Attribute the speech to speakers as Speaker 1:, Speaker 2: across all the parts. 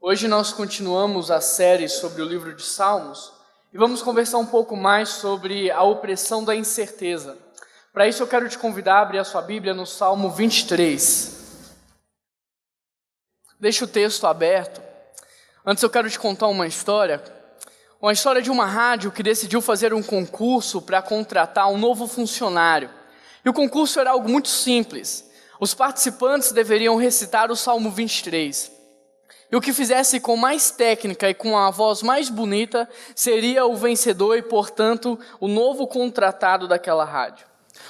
Speaker 1: Hoje nós continuamos a série sobre o livro de Salmos e vamos conversar um pouco mais sobre a opressão da incerteza. Para isso eu quero te convidar a abrir a sua Bíblia no Salmo 23. Deixa o texto aberto. Antes eu quero te contar uma história de uma rádio que decidiu fazer um concurso para contratar um novo funcionário. E o concurso era algo muito simples. Os participantes deveriam recitar o Salmo 23. E o que fizesse com mais técnica e com a voz mais bonita seria o vencedor e, portanto, o novo contratado daquela rádio.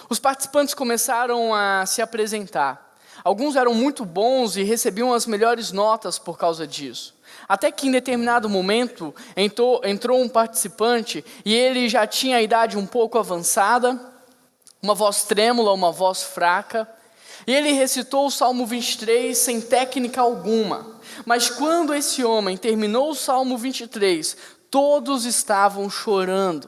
Speaker 1: Os participantes começaram a se apresentar. Alguns eram muito bons e recebiam as melhores notas por causa disso. Até que em determinado momento entrou um participante e ele já tinha a idade um pouco avançada, uma voz trêmula, uma voz fraca. E ele recitou o Salmo 23 sem técnica alguma. Mas quando esse homem terminou o Salmo 23, todos estavam chorando.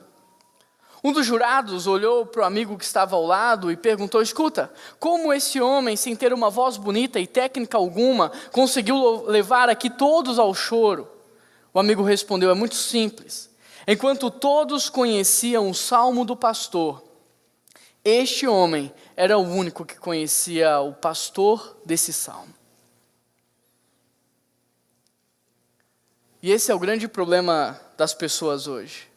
Speaker 1: Um dos jurados olhou para o amigo que estava ao lado e perguntou: escuta, como esse homem, sem ter uma voz bonita e técnica alguma, conseguiu levar aqui todos ao choro? O amigo respondeu: é muito simples. Enquanto todos conheciam o Salmo do pastor, este homem era o único que conhecia o pastor desse salmo. E esse é o grande problema das pessoas hoje.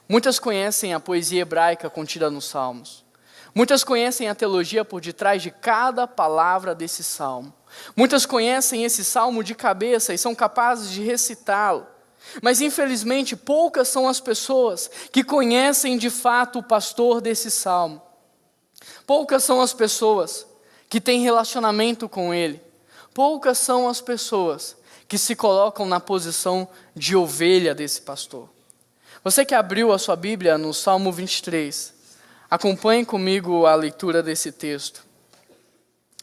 Speaker 1: Muitas conhecem a poesia hebraica contida nos salmos. Muitas conhecem a teologia por detrás de cada palavra desse salmo. Muitas conhecem esse salmo de cabeça e são capazes de recitá-lo. Mas infelizmente poucas são as pessoas que conhecem de fato o pastor desse salmo. Poucas são as pessoas que têm relacionamento com ele. Poucas são as pessoas que se colocam na posição de ovelha desse pastor. Você que abriu a sua Bíblia no Salmo 23, acompanhe comigo a leitura desse texto.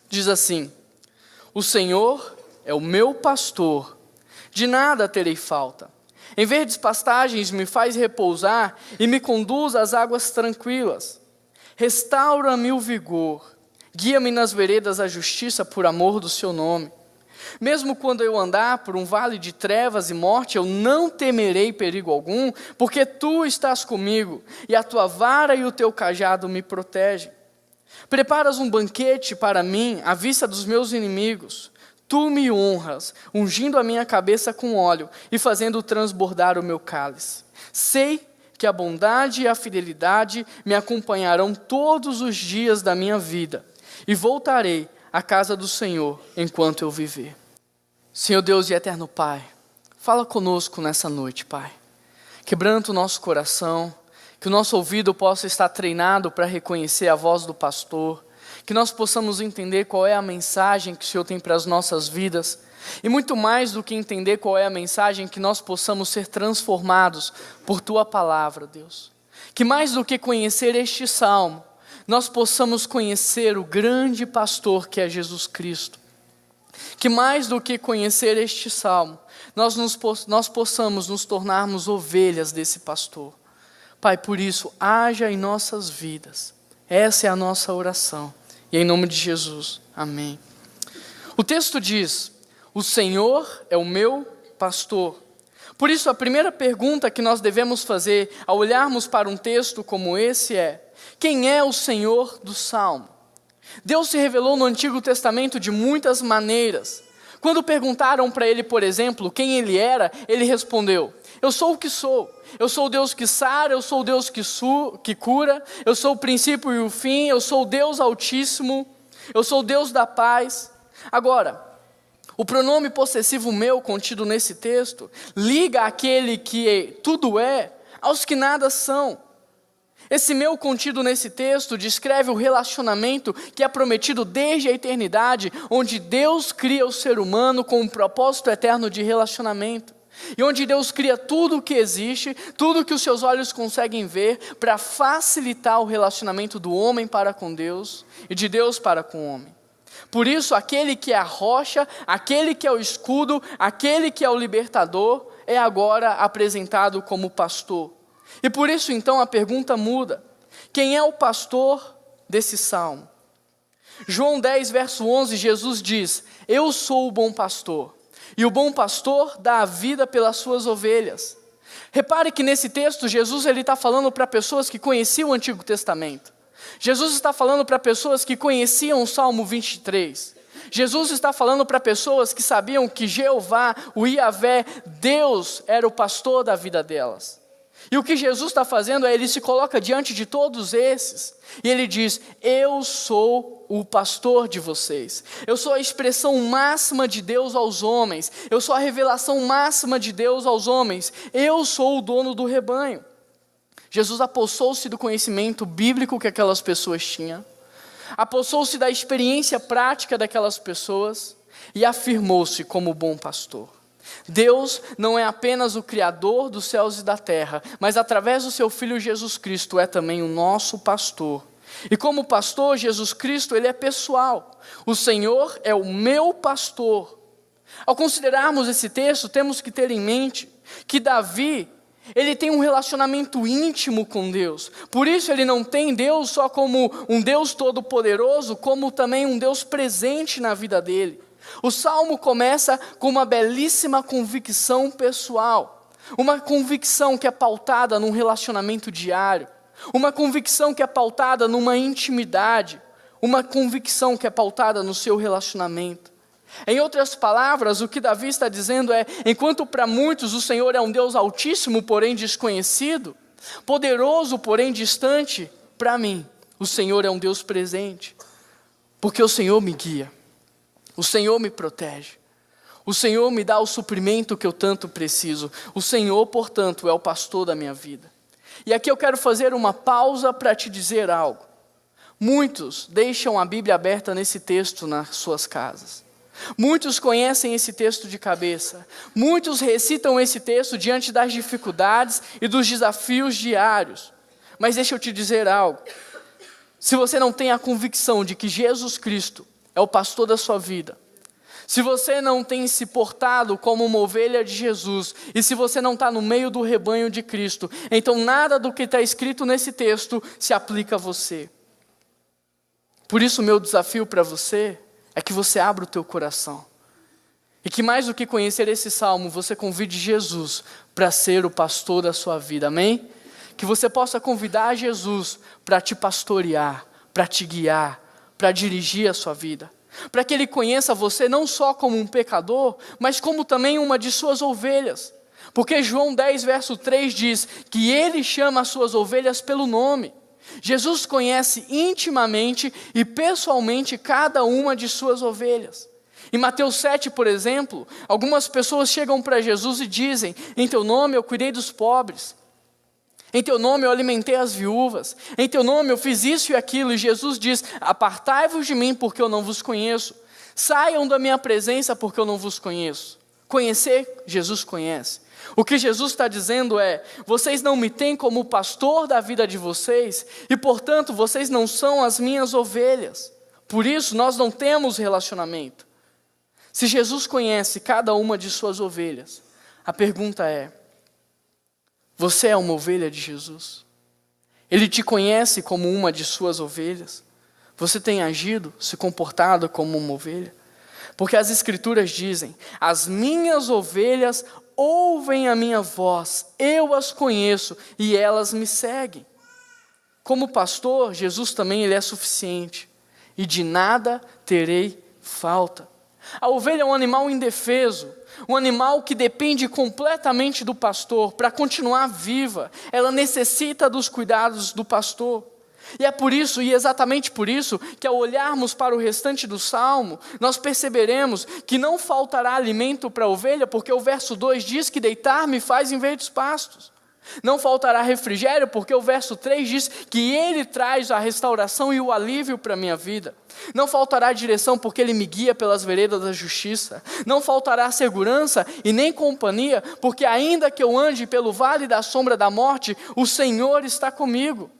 Speaker 1: Diz assim: o Senhor é o meu pastor, de nada terei falta. Em verdes pastagens me faz repousar e me conduz às águas tranquilas. Restaura-me o vigor, guia-me nas veredas da justiça por amor do seu nome. Mesmo quando eu andar por um vale de trevas e morte, eu não temerei perigo algum, porque tu estás comigo, e a tua vara e o teu cajado me protegem. Preparas um banquete para mim à vista dos meus inimigos. Tu me honras, ungindo a minha cabeça com óleo e fazendo transbordar o meu cálice. Sei que a bondade e a fidelidade me acompanharão todos os dias da minha vida, e voltarei à casa do Senhor enquanto eu viver. Senhor Deus e eterno Pai, fala conosco nessa noite, Pai. Quebranta o nosso coração, que o nosso ouvido possa estar treinado para reconhecer a voz do pastor, que nós possamos entender qual é a mensagem que o Senhor tem para as nossas vidas, e muito mais do que entender qual é a mensagem, que nós possamos ser transformados por Tua palavra, Deus. Que mais do que conhecer este salmo, nós possamos conhecer o grande pastor que é Jesus Cristo. Que mais do que conhecer este salmo, nós possamos nos tornarmos ovelhas desse pastor. Pai, por isso, haja em nossas vidas. Essa é a nossa oração. E em nome de Jesus, amém. O texto diz: o Senhor é o meu pastor. Por isso, a primeira pergunta que nós devemos fazer ao olharmos para um texto como esse é: quem é o Senhor do Salmo? Deus se revelou no Antigo Testamento de muitas maneiras. Quando perguntaram para ele, por exemplo, quem ele era, ele respondeu: eu sou o que sou. Eu sou o Deus que sara, eu sou o Deus que cura, eu sou o princípio e o fim, eu sou o Deus Altíssimo, eu sou o Deus da paz. Agora, o pronome possessivo meu contido nesse texto liga aquele que tudo é aos que nada são. Esse meu contido nesse texto descreve o relacionamento que é prometido desde a eternidade, onde Deus cria o ser humano com um propósito eterno de relacionamento. E onde Deus cria tudo o que existe, tudo que os seus olhos conseguem ver, para facilitar o relacionamento do homem para com Deus e de Deus para com o homem. Por isso, aquele que é a rocha, aquele que é o escudo, aquele que é o libertador, é agora apresentado como pastor. E por isso então a pergunta muda: quem é o pastor desse salmo? João 10, verso 11, Jesus diz: eu sou o bom pastor. E o bom pastor dá a vida pelas suas ovelhas. Repare que nesse texto, Jesus está falando para pessoas que conheciam o Antigo Testamento. Jesus está falando para pessoas que conheciam o Salmo 23. Jesus está falando para pessoas que sabiam que Jeová, o Iavé, Deus, era o pastor da vida delas. E o que Jesus está fazendo é, ele se coloca diante de todos esses, e ele diz: eu sou o pastor de vocês, eu sou a expressão máxima de Deus aos homens, eu sou a revelação máxima de Deus aos homens, eu sou o dono do rebanho. Jesus apossou-se do conhecimento bíblico que aquelas pessoas tinham, apossou-se da experiência prática daquelas pessoas e afirmou-se como bom pastor. Deus não é apenas o Criador dos céus e da terra, mas através do seu Filho Jesus Cristo é também o nosso pastor. E como pastor, Jesus Cristo, ele é pessoal. O Senhor é o meu pastor. Ao considerarmos esse texto, temos que ter em mente que Davi, ele tem um relacionamento íntimo com Deus. Por isso ele não tem Deus só como um Deus todo-poderoso, como também um Deus presente na vida dele. O Salmo começa com uma belíssima convicção pessoal. Uma convicção que é pautada num relacionamento diário. Uma convicção que é pautada numa intimidade. Uma convicção que é pautada no seu relacionamento. Em outras palavras, o que Davi está dizendo é: enquanto para muitos o Senhor é um Deus altíssimo, porém desconhecido, poderoso, porém distante, para mim, o Senhor é um Deus presente, porque o Senhor me guia, o Senhor me protege, o Senhor me dá o suprimento que eu tanto preciso, o Senhor, portanto, é o pastor da minha vida. E aqui eu quero fazer uma pausa para te dizer algo. Muitos deixam a Bíblia aberta nesse texto nas suas casas. Muitos conhecem esse texto de cabeça. Muitos recitam esse texto diante das dificuldades e dos desafios diários. Mas deixa eu te dizer algo. Se você não tem a convicção de que Jesus Cristo é o pastor da sua vida, se você não tem se portado como uma ovelha de Jesus, e se você não está no meio do rebanho de Cristo, então nada do que está escrito nesse texto se aplica a você. Por isso o meu desafio para você é que você abra o teu coração. E que mais do que conhecer esse salmo, você convide Jesus para ser o pastor da sua vida, amém? Que você possa convidar Jesus para te pastorear, para te guiar, para dirigir a sua vida. Para que Ele conheça você não só como um pecador, mas como também uma de suas ovelhas. Porque João 10, verso 3 diz que Ele chama as suas ovelhas pelo nome. Jesus conhece intimamente e pessoalmente cada uma de suas ovelhas. Em Mateus 7, por exemplo, algumas pessoas chegam para Jesus e dizem: em teu nome eu cuidei dos pobres, em teu nome eu alimentei as viúvas, em teu nome eu fiz isso e aquilo. E Jesus diz: apartai-vos de mim porque eu não vos conheço, saiam da minha presença porque eu não vos conheço. Conhecer, Jesus conhece. O que Jesus está dizendo é: vocês não me têm como pastor da vida de vocês, e portanto vocês não são as minhas ovelhas. Por isso nós não temos relacionamento. Se Jesus conhece cada uma de suas ovelhas, a pergunta é: você é uma ovelha de Jesus? Ele te conhece como uma de suas ovelhas? Você tem agido, se comportado como uma ovelha? Porque as Escrituras dizem: as minhas ovelhas ouvem a minha voz, eu as conheço e elas me seguem. Como pastor, Jesus também ele é suficiente, e de nada terei falta. A ovelha é um animal indefeso, um animal que depende completamente do pastor para continuar viva. Ela necessita dos cuidados do pastor. E é por isso, e exatamente por isso, que ao olharmos para o restante do Salmo, nós perceberemos que não faltará alimento para a ovelha, porque o verso 2 diz que deitar-me faz em verdes pastos. Não faltará refrigério, porque o verso 3 diz que Ele traz a restauração e o alívio para a minha vida. Não faltará direção, porque Ele me guia pelas veredas da justiça. Não faltará segurança e nem companhia, porque ainda que eu ande pelo vale da sombra da morte, o Senhor está comigo.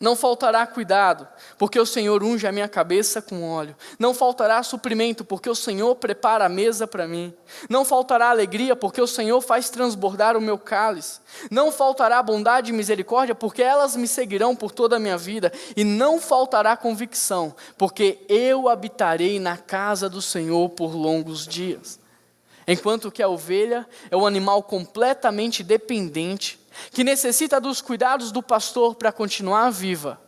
Speaker 1: Não faltará cuidado, porque o Senhor unge a minha cabeça com óleo. Não faltará suprimento, porque o Senhor prepara a mesa para mim. Não faltará alegria, porque o Senhor faz transbordar o meu cálice. Não faltará bondade e misericórdia, porque elas me seguirão por toda a minha vida. E não faltará convicção, porque eu habitarei na casa do Senhor por longos dias. Enquanto que a ovelha é um animal completamente dependente, que necessita dos cuidados do pastor para continuar viva,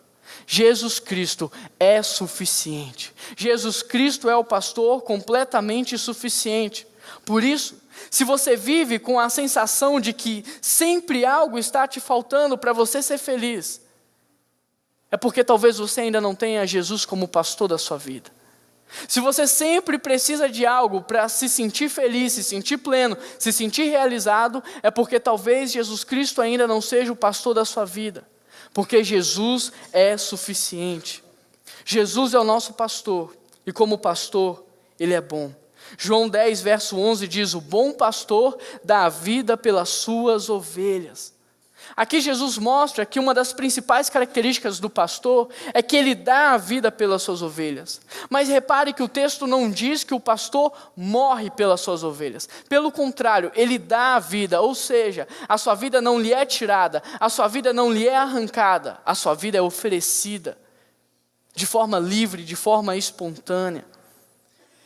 Speaker 1: Jesus Cristo é suficiente. Jesus Cristo é o pastor completamente suficiente. Por isso, se você vive com a sensação de que sempre algo está te faltando para você ser feliz, é porque talvez você ainda não tenha Jesus como pastor da sua vida. Se você sempre precisa de algo para se sentir feliz, se sentir pleno, se sentir realizado, é porque talvez Jesus Cristo ainda não seja o pastor da sua vida. Porque Jesus é suficiente. Jesus é o nosso pastor, e como pastor, Ele é bom. João 10, verso 11 diz: o bom pastor dá a vida pelas suas ovelhas. Aqui Jesus mostra que uma das principais características do pastor é que ele dá a vida pelas suas ovelhas. Mas repare que o texto não diz que o pastor morre pelas suas ovelhas. Pelo contrário, ele dá a vida, ou seja, a sua vida não lhe é tirada, a sua vida não lhe é arrancada, a sua vida é oferecida de forma livre, de forma espontânea.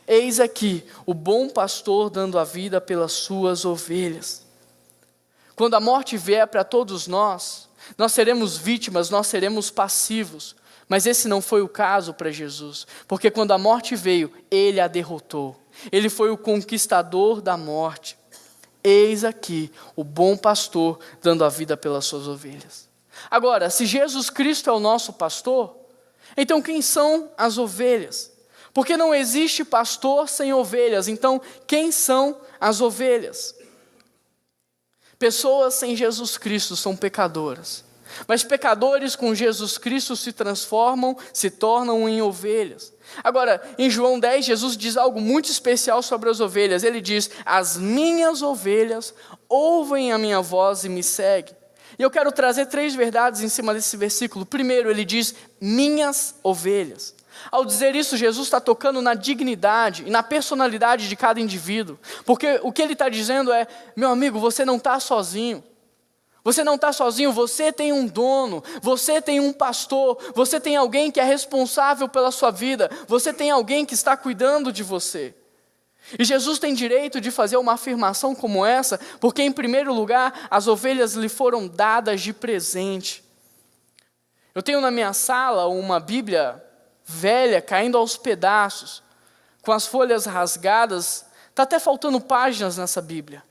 Speaker 1: Eis aqui o bom pastor dando a vida pelas suas ovelhas. Quando a morte vier para todos nós seremos vítimas, nós seremos passivos. Mas esse não foi o caso para Jesus, porque quando a morte veio, Ele a derrotou. Ele foi o conquistador da morte. Eis aqui o bom pastor dando a vida pelas suas ovelhas. Agora, se Jesus Cristo é o nosso pastor, então quem são as ovelhas? Porque não existe pastor sem ovelhas, então quem são as ovelhas? Pessoas sem Jesus Cristo são pecadoras, mas pecadores com Jesus Cristo se transformam, se tornam em ovelhas. Agora, em João 10, Jesus diz algo muito especial sobre as ovelhas. Ele diz: as minhas ovelhas ouvem a minha voz e me seguem. E eu quero trazer 3 verdades em cima desse versículo. Primeiro, ele diz: minhas ovelhas. Ao dizer isso, Jesus está tocando na dignidade e na personalidade de cada indivíduo. Porque o que ele está dizendo é: meu amigo, você não está sozinho. Você não está sozinho, você tem um dono, você tem um pastor, você tem alguém que é responsável pela sua vida, você tem alguém que está cuidando de você. E Jesus tem direito de fazer uma afirmação como essa, porque em primeiro lugar, as ovelhas lhe foram dadas de presente. Eu tenho na minha sala uma Bíblia velha, caindo aos pedaços, com as folhas rasgadas, está até faltando páginas nessa Bíblia.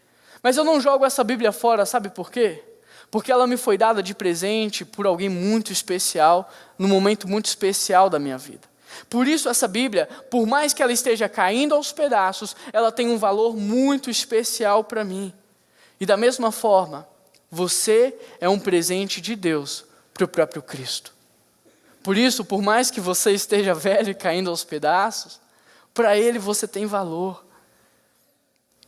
Speaker 1: Mas eu não jogo essa Bíblia fora, sabe por quê? Porque ela me foi dada de presente por alguém muito especial, num momento muito especial da minha vida. Por isso essa Bíblia, por mais que ela esteja caindo aos pedaços, ela tem um valor muito especial para mim. E da mesma forma, você é um presente de Deus para o próprio Cristo. Por isso, por mais que você esteja velho e caindo aos pedaços, para Ele você tem valor.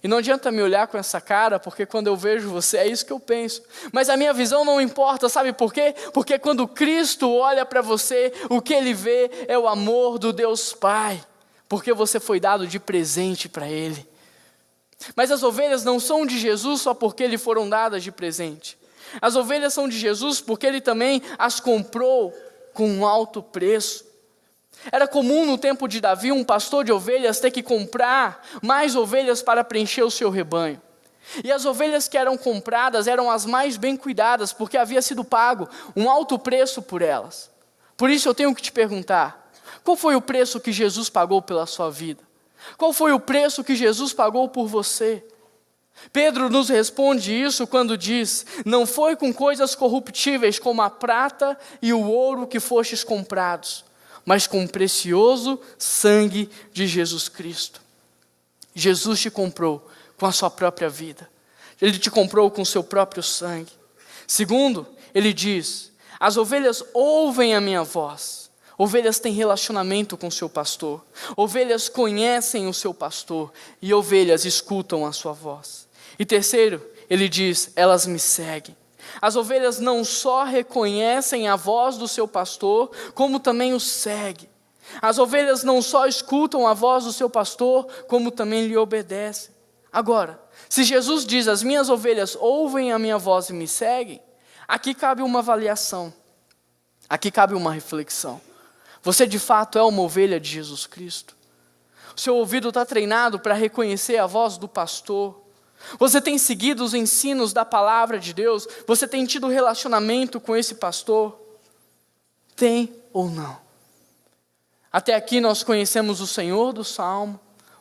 Speaker 1: E não adianta me olhar com essa cara, porque quando eu vejo você, é isso que eu penso. Mas a minha visão não importa, sabe por quê? Porque quando Cristo olha para você, o que Ele vê é o amor do Deus Pai, porque você foi dado de presente para Ele. Mas as ovelhas não são de Jesus só porque lhe foram dadas de presente. As ovelhas são de Jesus porque Ele também as comprou com um alto preço. Era comum no tempo de Davi um pastor de ovelhas ter que comprar mais ovelhas para preencher o seu rebanho. E as ovelhas que eram compradas eram as mais bem cuidadas, porque havia sido pago um alto preço por elas. Por isso eu tenho que te perguntar: qual foi o preço que Jesus pagou pela sua vida? Qual foi o preço que Jesus pagou por você? Pedro nos responde isso quando diz: não foi com coisas corruptíveis como a prata e o ouro que fostes comprados, mas com o precioso sangue de Jesus Cristo. Jesus te comprou com a sua própria vida. Ele te comprou com o seu próprio sangue. Segundo, ele diz: as ovelhas ouvem a minha voz. Ovelhas têm relacionamento com o seu pastor. Ovelhas conhecem o seu pastor. E ovelhas escutam a sua voz. E terceiro, ele diz: elas me seguem. As ovelhas não só reconhecem a voz do seu pastor, como também o seguem. As ovelhas não só escutam a voz do seu pastor, como também lhe obedecem. Agora, se Jesus diz: as minhas ovelhas ouvem a minha voz e me seguem, aqui cabe uma avaliação, aqui cabe uma reflexão. Você de fato é uma ovelha de Jesus Cristo? Seu ouvido está treinado para reconhecer a voz do pastor? Você tem seguido os ensinos da palavra de Deus? Você tem tido relacionamento com esse pastor? Tem ou não? Até aqui nós conhecemos o Senhor do Salmo,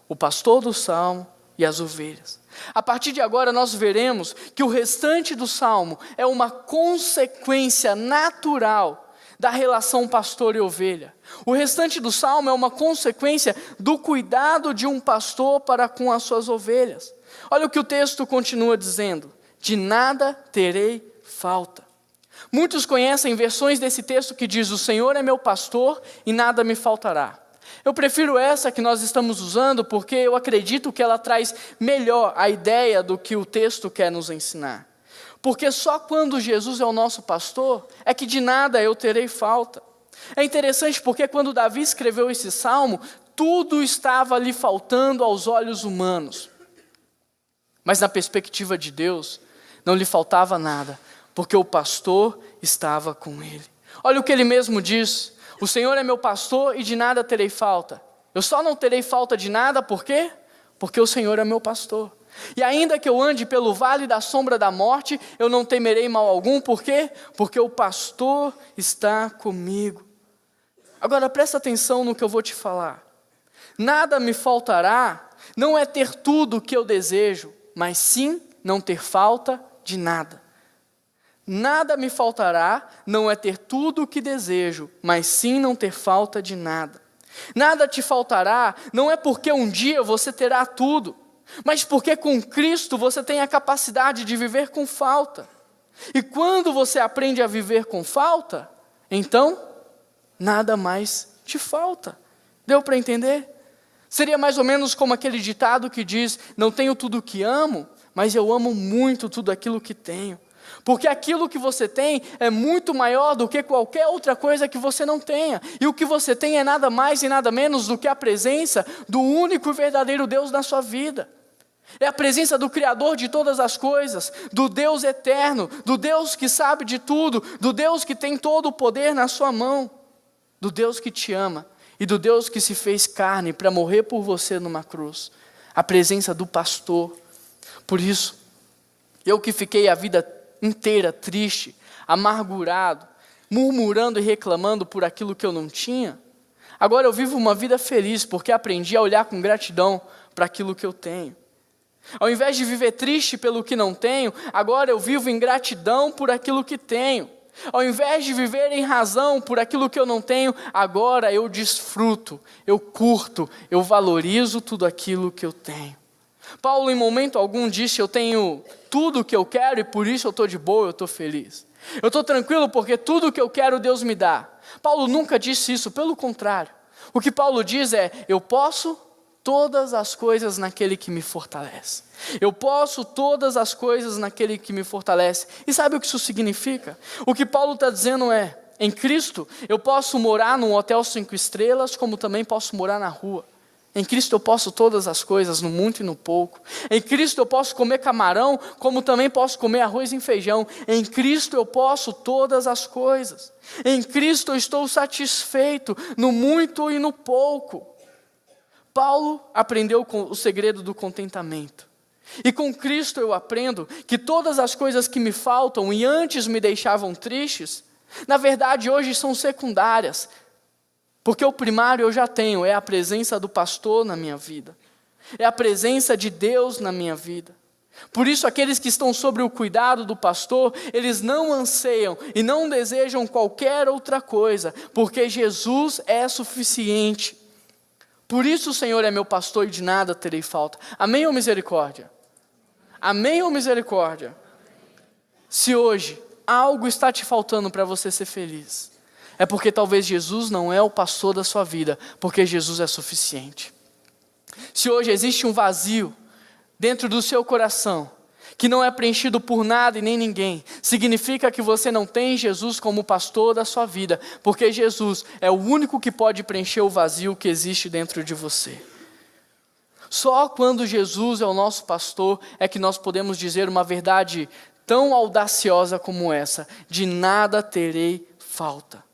Speaker 1: o pastor do Salmo e as ovelhas. A partir de agora nós veremos que o restante do Salmo é uma consequência natural da relação pastor e ovelha. O restante do Salmo é uma consequência do cuidado de um pastor para com as suas ovelhas. Olha o que o texto continua dizendo: de nada terei falta. Muitos conhecem versões desse texto que diz: o Senhor é meu pastor e nada me faltará. Eu prefiro essa que nós estamos usando porque eu acredito que ela traz melhor a ideia do que o texto quer nos ensinar. Porque só quando Jesus é o nosso pastor é que de nada eu terei falta. É interessante porque quando Davi escreveu esse salmo, tudo estava lhe faltando aos olhos humanos. Mas na perspectiva de Deus, não lhe faltava nada, porque o pastor estava com ele. Olha o que ele mesmo diz: o Senhor é meu pastor e de nada terei falta. Eu só não terei falta de nada, por quê? Porque o Senhor é meu pastor. E ainda que eu ande pelo vale da sombra da morte, eu não temerei mal algum, por quê? Porque o pastor está comigo. Agora presta atenção no que eu vou te falar. Nada me faltará não é ter tudo o que eu desejo, mas sim não ter falta de nada. Nada me faltará não é ter tudo o que desejo, mas sim não ter falta de nada. Nada te faltará não é porque um dia você terá tudo, mas porque com Cristo você tem a capacidade de viver com falta. E quando você aprende a viver com falta, então nada mais te falta. Deu para entender? Seria mais ou menos como aquele ditado que diz: não tenho tudo o que amo, mas eu amo muito tudo aquilo que tenho. Porque aquilo que você tem é muito maior do que qualquer outra coisa que você não tenha. E o que você tem é nada mais e nada menos do que a presença do único e verdadeiro Deus na sua vida. É a presença do Criador de todas as coisas, do Deus eterno, do Deus que sabe de tudo, do Deus que tem todo o poder na sua mão, do Deus que te ama e do Deus que se fez carne para morrer por você numa cruz. A presença do pastor. Por isso, eu que fiquei a vida inteira triste, amargurado, murmurando e reclamando por aquilo que eu não tinha, agora eu vivo uma vida feliz porque aprendi a olhar com gratidão para aquilo que eu tenho. Ao invés de viver triste pelo que não tenho, agora eu vivo em gratidão por aquilo que tenho. Ao invés de viver em razão por aquilo que eu não tenho, agora eu desfruto, eu curto, eu valorizo tudo aquilo que eu tenho. Paulo em momento algum disse: eu tenho tudo o que eu quero e por isso eu estou de boa, eu estou feliz. Eu estou tranquilo porque tudo o que eu quero Deus me dá. Paulo nunca disse isso, pelo contrário. O que Paulo diz é: eu posso todas as coisas naquele que me fortalece. Eu posso todas as coisas naquele que me fortalece. E sabe o que isso significa? O que Paulo está dizendo é: em Cristo eu posso morar num hotel 5 estrelas, como também posso morar na rua. Em Cristo eu posso todas as coisas, no muito e no pouco. Em Cristo eu posso comer camarão, como também posso comer arroz e feijão. Em Cristo eu posso todas as coisas. Em Cristo eu estou satisfeito, no muito e no pouco. Paulo aprendeu o segredo do contentamento. E com Cristo eu aprendo que todas as coisas que me faltam e antes me deixavam tristes, na verdade hoje são secundárias. Porque o primário eu já tenho, é a presença do pastor na minha vida. É a presença de Deus na minha vida. Por isso aqueles que estão sob o cuidado do pastor, eles não anseiam e não desejam qualquer outra coisa, porque Jesus é suficiente. Por isso o Senhor é meu pastor e de nada terei falta. Amém ou misericórdia? Amém ou misericórdia? Se hoje algo está te faltando para você ser feliz, é porque talvez Jesus não é o pastor da sua vida, porque Jesus é suficiente. Se hoje existe um vazio dentro do seu coração, que não é preenchido por nada e nem ninguém, significa que você não tem Jesus como pastor da sua vida, porque Jesus é o único que pode preencher o vazio que existe dentro de você. Só quando Jesus é o nosso pastor é que nós podemos dizer uma verdade tão audaciosa como essa: de nada terei falta.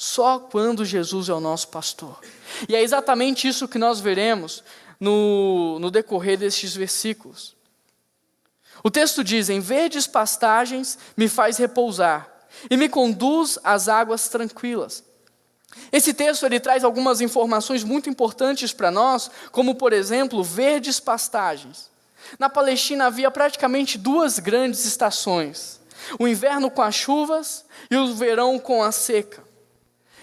Speaker 1: Só quando Jesus é o nosso pastor. E é exatamente isso que nós veremos no decorrer destes versículos. O texto diz: em verdes pastagens me faz repousar, e me conduz às águas tranquilas. Esse texto ele traz algumas informações muito importantes para nós, como por exemplo, verdes pastagens. Na Palestina havia praticamente duas grandes estações: o inverno com as chuvas e o verão com a seca.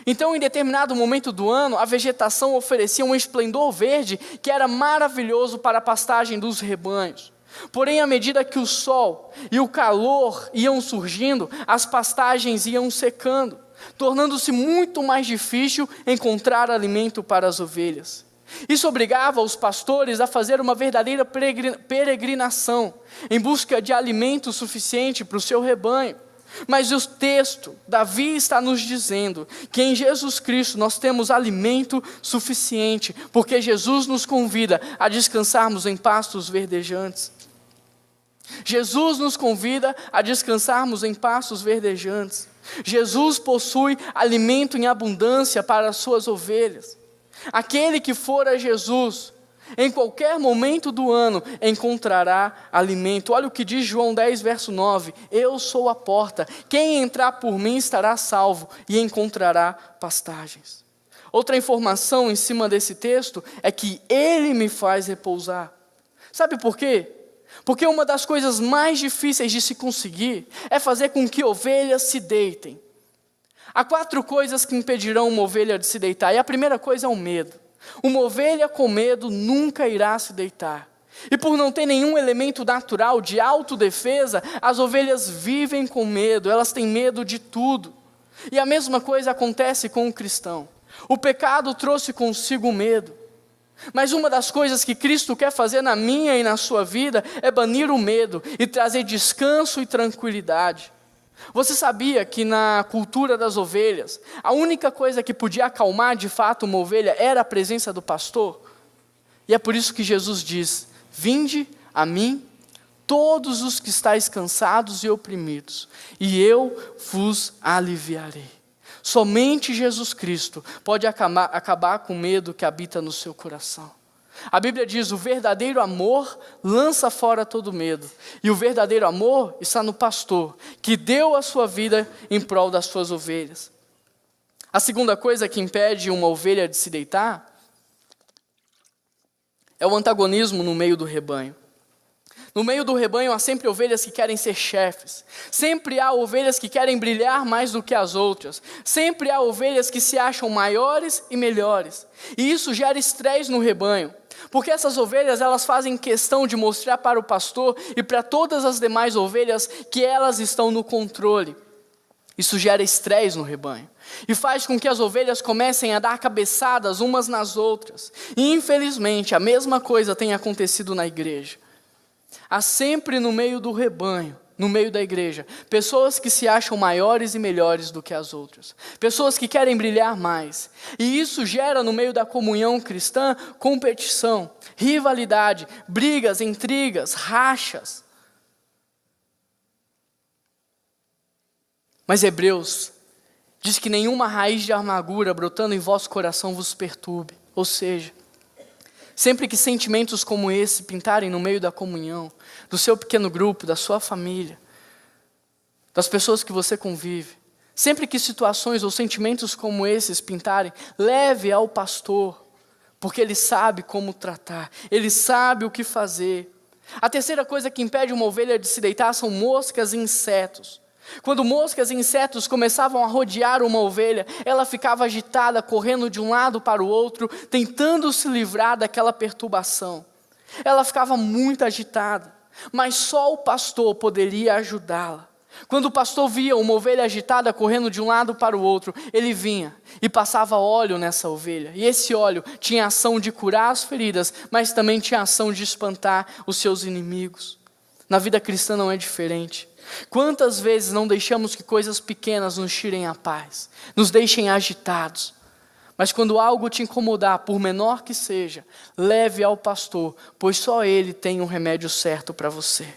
Speaker 1: Então, em determinado momento do ano, a vegetação oferecia um esplendor verde que era maravilhoso para a pastagem dos rebanhos. Porém, à medida que o sol e o calor iam surgindo, as pastagens iam secando, tornando-se muito mais difícil encontrar alimento para as ovelhas. Isso obrigava os pastores a fazer uma verdadeira peregrinação em busca de alimento suficiente para o seu rebanho. Mas o texto, Davi está nos dizendo que em Jesus Cristo nós temos alimento suficiente, porque Jesus nos convida a descansarmos em pastos verdejantes. Jesus nos convida a descansarmos em pastos verdejantes. Jesus possui alimento em abundância para as suas ovelhas. Aquele que for a Jesus, em qualquer momento do ano, encontrará alimento. Olha o que diz João 10, verso 9. Eu sou a porta, quem entrar por mim estará salvo e encontrará pastagens. Outra informação em cima desse texto é que Ele me faz repousar. Sabe por quê? Porque uma das coisas mais difíceis de se conseguir é fazer com que ovelhas se deitem. Há 4 coisas que impedirão uma ovelha de se deitar, e a primeira coisa é o medo. Uma ovelha com medo nunca irá se deitar. E por não ter nenhum elemento natural de autodefesa, as ovelhas vivem com medo, elas têm medo de tudo. E a mesma coisa acontece com o cristão. O pecado trouxe consigo medo. Mas uma das coisas que Cristo quer fazer na minha e na sua vida é banir o medo e trazer descanso e tranquilidade. Você sabia que na cultura das ovelhas, a única coisa que podia acalmar de fato uma ovelha era a presença do pastor? E é por isso que Jesus diz: vinde a mim, todos os que estáis cansados e oprimidos, e eu vos aliviarei. Somente Jesus Cristo pode acabar com o medo que habita no seu coração. A Bíblia diz: o verdadeiro amor lança fora todo medo. E o verdadeiro amor está no pastor, que deu a sua vida em prol das suas ovelhas. A segunda coisa que impede uma ovelha de se deitar é o antagonismo no meio do rebanho. No meio do rebanho há sempre ovelhas que querem ser chefes. Sempre há ovelhas que querem brilhar mais do que as outras. Sempre há ovelhas que se acham maiores e melhores. E isso gera estresse no rebanho. Porque essas ovelhas, elas fazem questão de mostrar para o pastor e para todas as demais ovelhas que elas estão no controle. Isso gera estresse no rebanho. E faz com que as ovelhas comecem a dar cabeçadas umas nas outras. E infelizmente a mesma coisa tem acontecido na igreja. Há sempre no meio do rebanho, no meio da igreja, pessoas que se acham maiores e melhores do que as outras. Pessoas que querem brilhar mais. E isso gera no meio da comunhão cristã competição, rivalidade, brigas, intrigas, rachas. Mas Hebreus diz que nenhuma raiz de amargura brotando em vosso coração vos perturbe. Ou seja, sempre que sentimentos como esse pintarem no meio da comunhão, do seu pequeno grupo, da sua família, das pessoas que você convive, sempre que situações ou sentimentos como esses pintarem, leve ao pastor, porque ele sabe como tratar, ele sabe o que fazer. A terceira coisa que impede uma ovelha de se deitar são moscas e insetos. Quando moscas e insetos começavam a rodear uma ovelha, ela ficava agitada, correndo de um lado para o outro, tentando se livrar daquela perturbação. Ela ficava muito agitada, mas só o pastor poderia ajudá-la. Quando o pastor via uma ovelha agitada correndo de um lado para o outro, ele vinha e passava óleo nessa ovelha. E esse óleo tinha a ação de curar as feridas, mas também tinha a ação de espantar os seus inimigos. Na vida cristã não é diferente. Quantas vezes não deixamos que coisas pequenas nos tirem a paz, nos deixem agitados? Mas quando algo te incomodar, por menor que seja, leve ao pastor, pois só ele tem um remédio certo para você.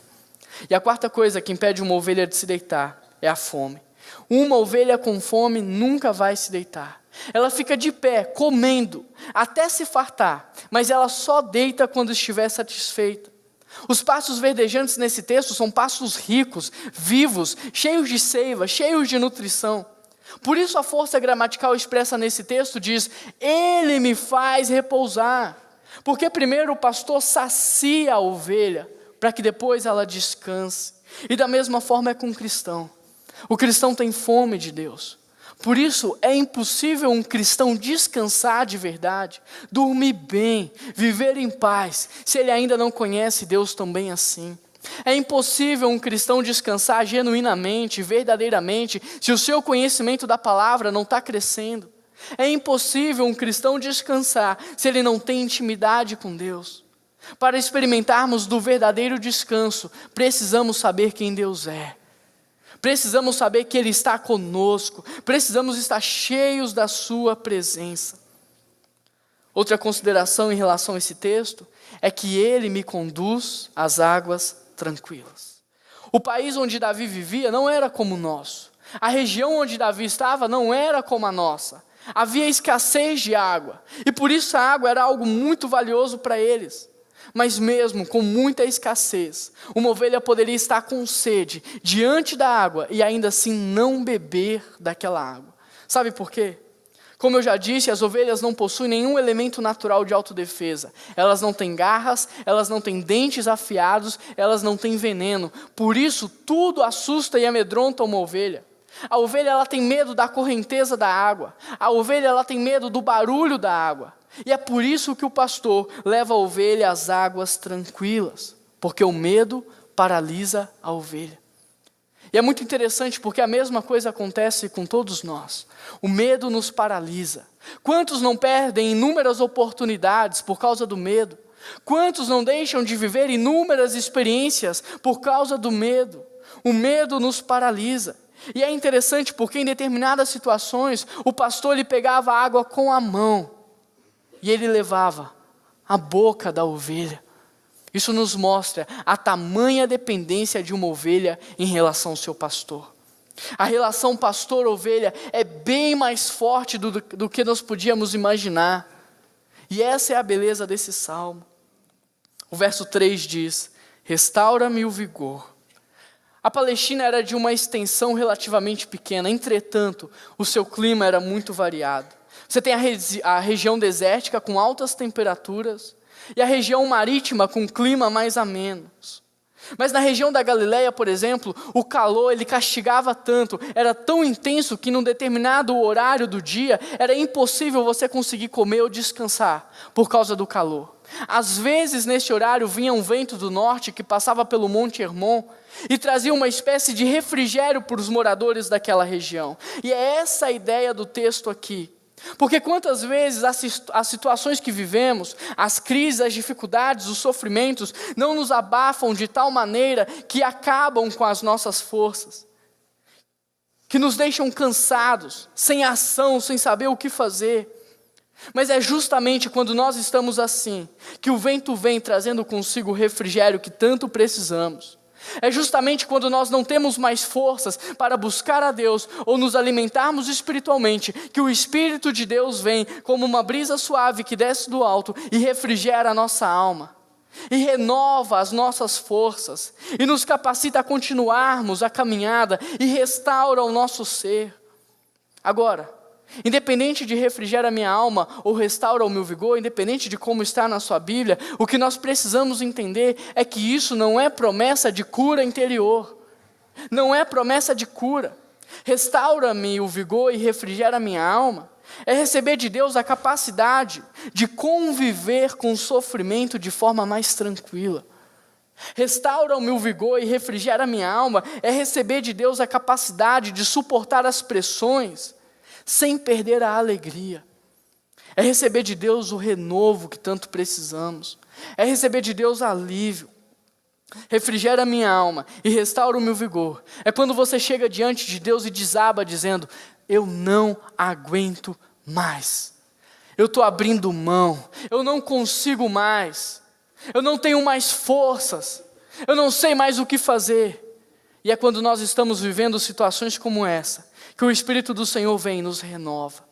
Speaker 1: E a quarta coisa que impede uma ovelha de se deitar é a fome. Uma ovelha com fome nunca vai se deitar. Ela fica de pé, comendo, até se fartar, mas ela só deita quando estiver satisfeita. Os pastos verdejantes nesse texto são pastos ricos, vivos, cheios de seiva, cheios de nutrição. Por isso a força gramatical expressa nesse texto diz: Ele me faz repousar. Porque primeiro o pastor sacia a ovelha, para que depois ela descanse. E da mesma forma é com o cristão. O cristão tem fome de Deus. Por isso é impossível um cristão descansar de verdade, dormir bem, viver em paz, se ele ainda não conhece Deus também assim. É impossível um cristão descansar genuinamente, verdadeiramente, se o seu conhecimento da palavra não está crescendo. É impossível um cristão descansar se ele não tem intimidade com Deus. Para experimentarmos do verdadeiro descanso, precisamos saber quem Deus é. Precisamos saber que Ele está conosco. Precisamos estar cheios da sua presença. Outra consideração em relação a esse texto é que Ele me conduz às águas tranquilas. O país onde Davi vivia não era como o nosso. A região onde Davi estava não era como a nossa. Havia escassez de água. E por isso a água era algo muito valioso para eles. Mas mesmo com muita escassez, uma ovelha poderia estar com sede diante da água e ainda assim não beber daquela água. Sabe por quê? Como eu já disse, as ovelhas não possuem nenhum elemento natural de autodefesa. Elas não têm garras, elas não têm dentes afiados, elas não têm veneno. Por isso, tudo assusta e amedronta uma ovelha. A ovelha ela tem medo da correnteza da água. A ovelha ela tem medo do barulho da água. E é por isso que o pastor leva a ovelha às águas tranquilas, porque o medo paralisa a ovelha. E é muito interessante porque a mesma coisa acontece com todos nós. O medo nos paralisa. Quantos não perdem inúmeras oportunidades por causa do medo? Quantos não deixam de viver inúmeras experiências por causa do medo? O medo nos paralisa. E é interessante porque em determinadas situações, o pastor ele pegava a água com a mão e ele levava à boca da ovelha. Isso nos mostra a tamanha dependência de uma ovelha em relação ao seu pastor. A relação pastor-ovelha é bem mais forte do que nós podíamos imaginar. E essa é a beleza desse salmo. O verso 3 diz: restaura-me o vigor. A Palestina era de uma extensão relativamente pequena, entretanto, o seu clima era muito variado. Você tem a região desértica com altas temperaturas e a região marítima com clima mais ameno. Mas na região da Galileia, por exemplo, o calor ele castigava tanto, era tão intenso que num determinado horário do dia era impossível você conseguir comer ou descansar por causa do calor. Às vezes neste horário vinha um vento do norte que passava pelo Monte Hermon e trazia uma espécie de refrigério para os moradores daquela região. E é essa a ideia do texto aqui. Porque quantas vezes as situações que vivemos, as crises, as dificuldades, os sofrimentos, não nos abafam de tal maneira que acabam com as nossas forças, que nos deixam cansados, sem ação, sem saber o que fazer. Mas é justamente quando nós estamos assim, que o vento vem trazendo consigo o refrigério que tanto precisamos. É justamente quando nós não temos mais forças para buscar a Deus ou nos alimentarmos espiritualmente, que o Espírito de Deus vem como uma brisa suave que desce do alto e refrigera a nossa alma, e renova as nossas forças, e nos capacita a continuarmos a caminhada, e restaura o nosso ser. Agora, independente de refrigerar a minha alma ou restaura o meu vigor, independente de como está na sua Bíblia, o que nós precisamos entender é que isso não é promessa de cura interior. Não é promessa de cura. Restaura-me o vigor e refrigera a minha alma. É receber de Deus a capacidade de conviver com o sofrimento de forma mais tranquila. Restaura o meu vigor e refrigera a minha alma. É receber de Deus a capacidade de suportar as pressões sem perder a alegria. É receber de Deus o renovo que tanto precisamos. É receber de Deus alívio. Refrigera a minha alma e restaura o meu vigor. É quando você chega diante de Deus e desaba dizendo: eu não aguento mais. Eu estou abrindo mão. Eu não consigo mais. Eu não tenho mais forças. Eu não sei mais o que fazer. E é quando nós estamos vivendo situações como essa, que o Espírito do Senhor vem e nos renova,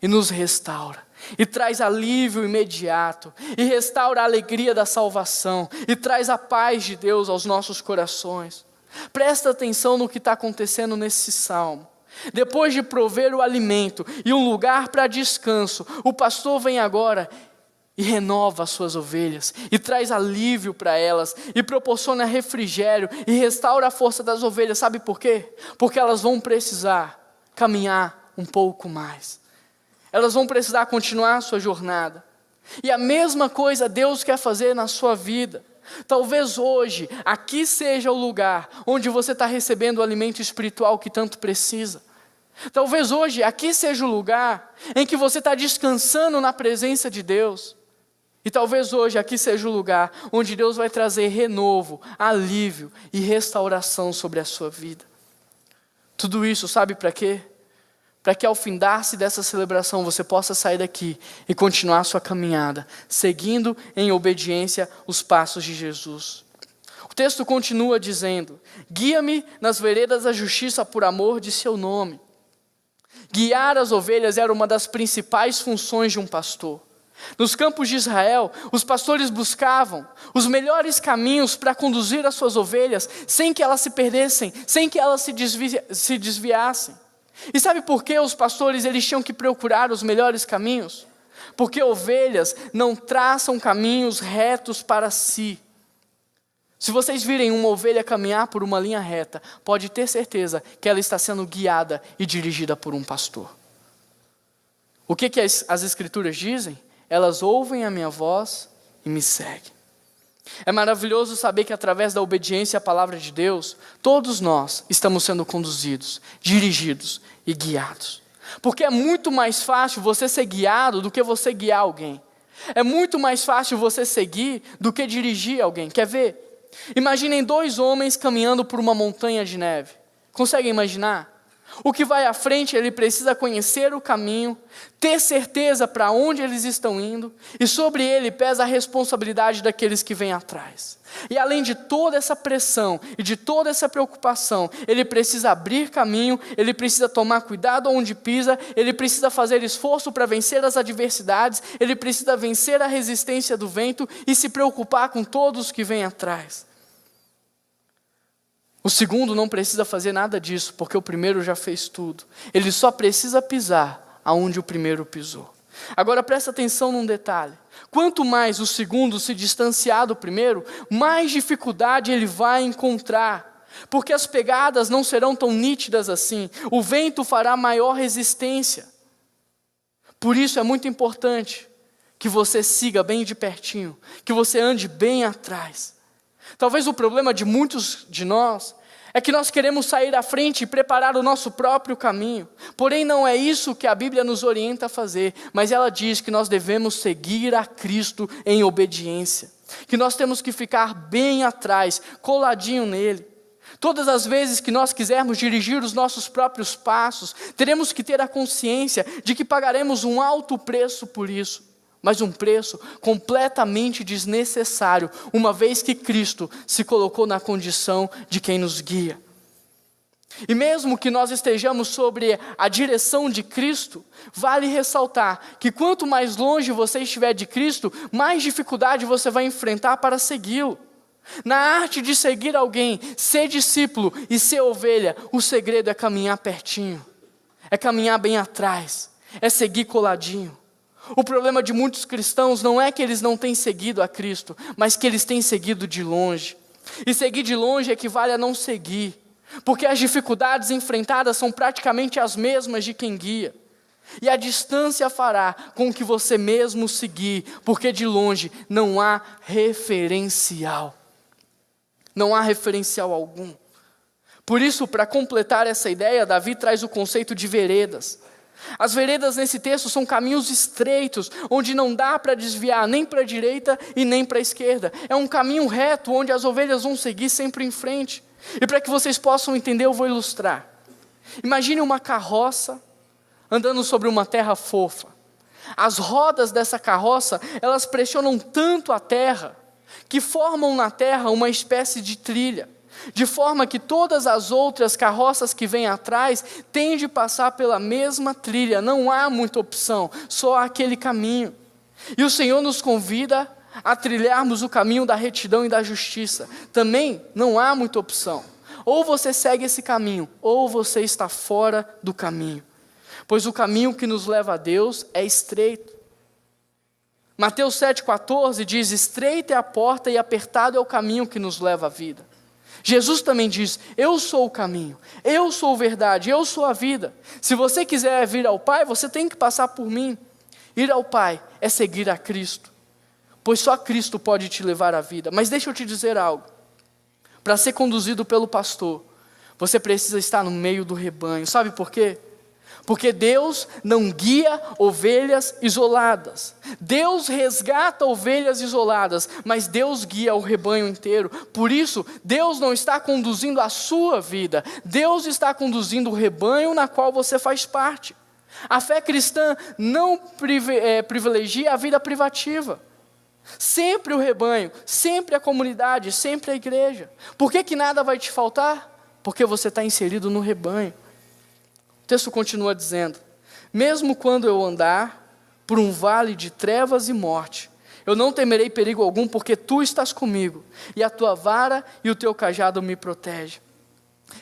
Speaker 1: e nos restaura, e traz alívio imediato, e restaura a alegria da salvação, e traz a paz de Deus aos nossos corações. Presta atenção no que está acontecendo nesse salmo. Depois de prover o alimento e um lugar para descanso, o pastor vem agora e renova as suas ovelhas, e traz alívio para elas, e proporciona refrigério, e restaura a força das ovelhas. Sabe por quê? Porque elas vão precisar caminhar um pouco mais. Elas vão precisar continuar a sua jornada. E a mesma coisa Deus quer fazer na sua vida. Talvez hoje, aqui seja o lugar onde você está recebendo o alimento espiritual que tanto precisa. Talvez hoje, aqui seja o lugar em que você está descansando na presença de Deus. E talvez hoje, aqui seja o lugar onde Deus vai trazer renovo, alívio e restauração sobre a sua vida. Tudo isso, sabe para quê? Para que ao findar-se dessa celebração você possa sair daqui e continuar a sua caminhada, seguindo em obediência os passos de Jesus. O texto continua dizendo: guia-me nas veredas da justiça por amor de seu nome. Guiar as ovelhas era uma das principais funções de um pastor. Nos campos de Israel, os pastores buscavam os melhores caminhos para conduzir as suas ovelhas, sem que elas se perdessem, sem que elas se desviassem. E sabe por que os pastores eles tinham que procurar os melhores caminhos? Porque ovelhas não traçam caminhos retos para si. Se vocês virem uma ovelha caminhar por uma linha reta, pode ter certeza que ela está sendo guiada e dirigida por um pastor. O que as escrituras dizem? Elas ouvem a minha voz e me seguem. É maravilhoso saber que através da obediência à palavra de Deus, todos nós estamos sendo conduzidos, dirigidos e guiados. Porque é muito mais fácil você ser guiado do que você guiar alguém. É muito mais fácil você seguir do que dirigir alguém. Quer ver? Imaginem 2 homens caminhando por uma montanha de neve. Conseguem imaginar? O que vai à frente, ele precisa conhecer o caminho, ter certeza para onde eles estão indo, e sobre ele pesa a responsabilidade daqueles que vêm atrás. E além de toda essa pressão e de toda essa preocupação, ele precisa abrir caminho, ele precisa tomar cuidado onde pisa, ele precisa fazer esforço para vencer as adversidades, ele precisa vencer a resistência do vento e se preocupar com todos que vêm atrás. O segundo não precisa fazer nada disso, porque o primeiro já fez tudo. Ele só precisa pisar aonde o primeiro pisou. Agora presta atenção num detalhe. Quanto mais o segundo se distanciar do primeiro, mais dificuldade ele vai encontrar. Porque as pegadas não serão tão nítidas assim. O vento fará maior resistência. Por isso é muito importante que você siga bem de pertinho, que você ande bem atrás. Talvez o problema de muitos de nós é que nós queremos sair à frente e preparar o nosso próprio caminho. Porém, não é isso que a Bíblia nos orienta a fazer, mas ela diz que nós devemos seguir a Cristo em obediência, que nós temos que ficar bem atrás, coladinho nele. Todas as vezes que nós quisermos dirigir os nossos próprios passos, teremos que ter a consciência de que pagaremos um alto preço por isso. Mas um preço completamente desnecessário, uma vez que Cristo se colocou na condição de quem nos guia. E mesmo que nós estejamos sobre a direção de Cristo, vale ressaltar que quanto mais longe você estiver de Cristo, mais dificuldade você vai enfrentar para segui-lo. Na arte de seguir alguém, ser discípulo e ser ovelha, o segredo é caminhar pertinho, é caminhar bem atrás, é seguir coladinho. O problema de muitos cristãos não é que eles não têm seguido a Cristo, mas que eles têm seguido de longe. E seguir de longe equivale a não seguir, porque as dificuldades enfrentadas são praticamente as mesmas de quem guia. E a distância fará com que você mesmo seguir, porque de longe não há referencial. Não há referencial algum. Por isso, para completar essa ideia, Davi traz o conceito de veredas. As veredas nesse texto são caminhos estreitos, onde não dá para desviar nem para a direita e nem para a esquerda. É um caminho reto, onde as ovelhas vão seguir sempre em frente. E para que vocês possam entender, eu vou ilustrar. Imagine uma carroça andando sobre uma terra fofa. As rodas dessa carroça, elas pressionam tanto a terra, que formam na terra uma espécie de trilha. de forma que todas as outras carroças que vêm atrás têm de passar pela mesma trilha, não há muita opção, só aquele caminho. E o Senhor nos convida a trilharmos o caminho da retidão e da justiça. Também não há muita opção. Ou você segue esse caminho, ou você está fora do caminho. Pois o caminho que nos leva a Deus é estreito. Mateus 7,14 diz: estreita é a porta e apertado é o caminho que nos leva à vida. Jesus também diz: eu sou o caminho, eu sou a verdade, eu sou a vida. Se você quiser vir ao Pai, você tem que passar por mim. Ir ao Pai é seguir a Cristo, pois só Cristo pode te levar à vida. Mas deixa eu te dizer algo. Para ser conduzido pelo pastor, você precisa estar no meio do rebanho. Sabe por quê? Porque Deus não guia ovelhas isoladas. Deus resgata ovelhas isoladas, mas Deus guia o rebanho inteiro. Por isso, Deus não está conduzindo a sua vida. Deus está conduzindo o rebanho na qual você faz parte. A fé cristã não privilegia a vida privativa. Sempre o rebanho, sempre a comunidade, sempre a igreja. Por que nada vai te faltar? Porque você está inserido no rebanho. O texto continua dizendo: mesmo quando eu andar por um vale de trevas e morte, eu não temerei perigo algum, porque tu estás comigo, e a tua vara e o teu cajado me protegem.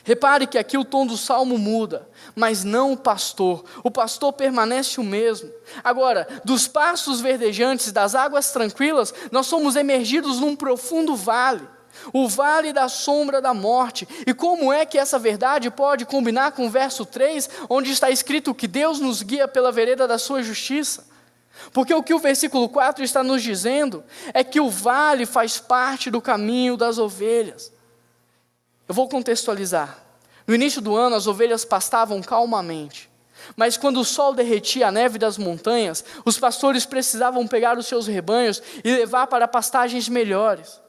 Speaker 1: Repare que aqui o tom do salmo muda, mas não o pastor. O pastor permanece o mesmo. Agora, dos pastos verdejantes, das águas tranquilas, nós somos emergidos num profundo vale. O vale da sombra da morte. E como é que essa verdade pode combinar com o verso 3, onde está escrito que Deus nos guia pela vereda da sua justiça? Porque o que o versículo 4 está nos dizendo é que o vale faz parte do caminho das ovelhas. Eu vou contextualizar. No início do ano, as ovelhas pastavam calmamente. Mas quando o sol derretia a neve das montanhas, os pastores precisavam pegar os seus rebanhos e levar para pastagens melhores.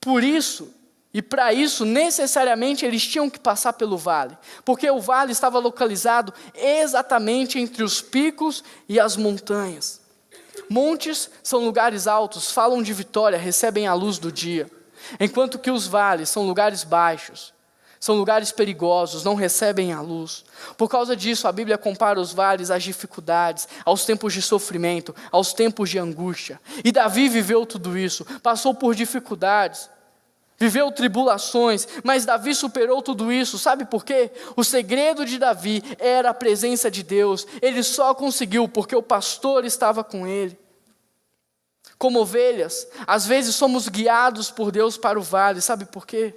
Speaker 1: Por isso, e para isso, necessariamente eles tinham que passar pelo vale. Porque o vale estava localizado exatamente entre os picos e as montanhas. Montes são lugares altos, falam de vitória, recebem a luz do dia. Enquanto que os vales são lugares baixos, são lugares perigosos, não recebem a luz. Por causa disso, a Bíblia compara os vales às dificuldades, aos tempos de sofrimento, aos tempos de angústia. E Davi viveu tudo isso, passou por dificuldades, viveu tribulações, mas Davi superou tudo isso. Sabe por quê? O segredo de Davi era a presença de Deus. Ele só conseguiu porque o pastor estava com ele. Como ovelhas, às vezes somos guiados por Deus para o vale. Sabe por quê?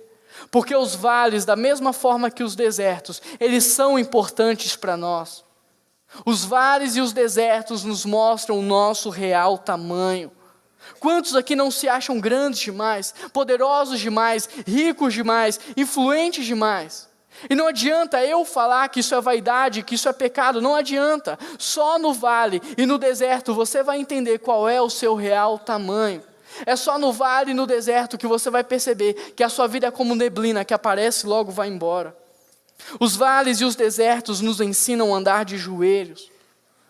Speaker 1: Porque os vales, da mesma forma que os desertos, eles são importantes para nós. Os vales e os desertos nos mostram o nosso real tamanho. Quantos aqui não se acham grandes demais, poderosos demais, ricos demais, influentes demais? E não adianta eu falar que isso é vaidade, que isso é pecado, não adianta. Só no vale e no deserto você vai entender qual é o seu real tamanho. É só no vale e no deserto que você vai perceber que a sua vida é como neblina, que aparece e logo vai embora. Os vales e os desertos nos ensinam a andar de joelhos.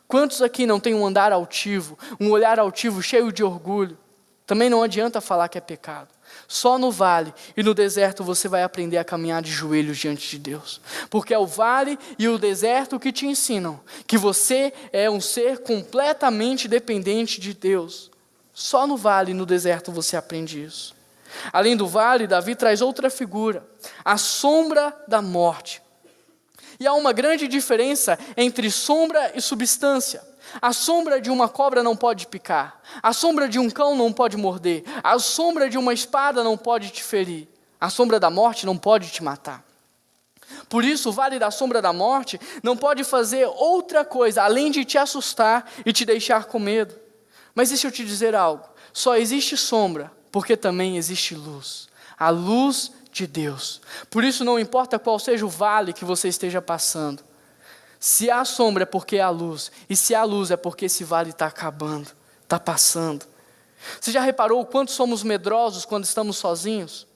Speaker 1: Quantos aqui não têm um andar altivo, um olhar altivo cheio de orgulho? Também não adianta falar que é pecado. Só no vale e no deserto você vai aprender a caminhar de joelhos diante de Deus. Porque é o vale e o deserto que te ensinam que você é um ser completamente dependente de Deus. Só no vale e no deserto você aprende isso. Além do vale, Davi traz outra figura, a sombra da morte. E há uma grande diferença entre sombra e substância. A sombra de uma cobra não pode picar. A sombra de um cão não pode morder. A sombra de uma espada não pode te ferir. A sombra da morte não pode te matar. Por isso, o vale da sombra da morte não pode fazer outra coisa além de te assustar e te deixar com medo. Mas deixa eu te dizer algo. Só existe sombra porque também existe luz. A luz de Deus. Por isso, não importa qual seja o vale que você esteja passando. Se há sombra é porque há luz. E se há luz é porque esse vale está acabando, está passando. Você já reparou o quanto somos medrosos quando estamos sozinhos?